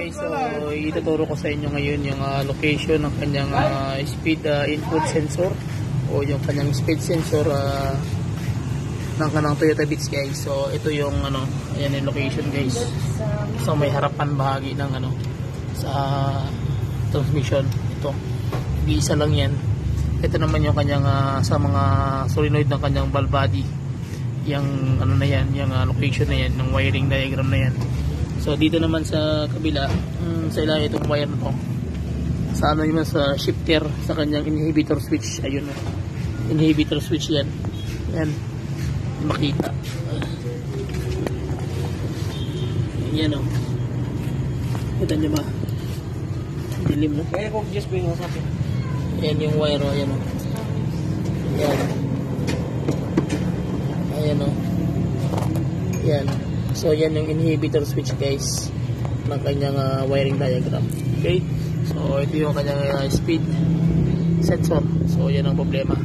guys, so ituturo ko sa inyo ngayon yung location ng kanyang speed input sensor o yung kanyang speed sensor ng kanang Toyota Vitz guys. So ito yung ayan yung location guys. So may harapan bahagi ng sa transmission. Ito, isa lang yan. Ito naman yung kanyang sa mga solenoid ng kanyang valve body. Yung na yan, yung location na yan, ng wiring diagram na yan. So dito naman sa kabila, sa ilalim itong wire na to. Sa naman sa shifter, sa kanyang inhibitor switch. Ayun, inhibitor switch yan. Yan, makita. Yan o. Kita nyo ba? Dilim na. Kaya kung just bring sa akin. Yan yung wire o. Ayan o. Yan. Ayan o. Yan. So yan yung inhibitor switch guys ng kanyang wiring diagram. Okay. So ito yung kanyang speed sensor. So yan ang problema.